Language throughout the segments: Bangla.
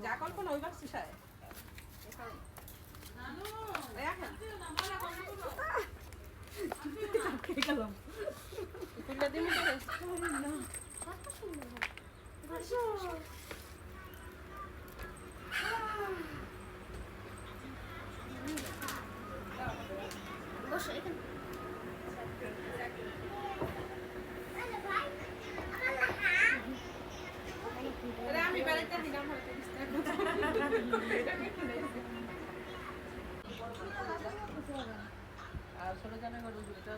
যা কল্পনা ওই বাক্সি সায় আমি বেড়াইতে দিলাম আর ছোট জানা গরু দুটো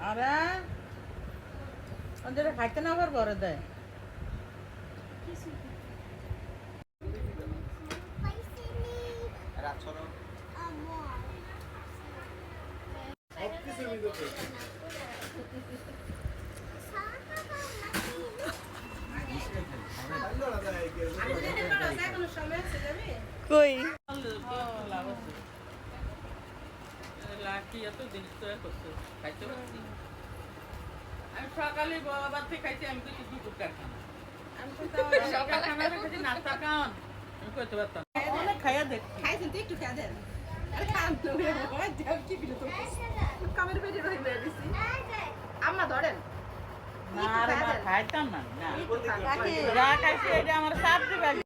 আরে ওদের খাইতে না আবার বড় দেয় কই লাকি এত জিনিস তো করছে খাইতে পারছি আমি সকালে বাবার থেকে খাইছি আমি তো দুপুর কারখানা আমি সকাল খানা খাইছি নাস্তা খাওয়ান আমি করতে পারতাম অনেক খাইয়া দেখ খাইছেন তো একটু খাইয়া দেন আরে খান তো কি বিলো তো কামের পেটে রই বের দিছি আম্মা ধরেন না রে মা খাইতাম না না যা খাইছি এটা আমার সাথে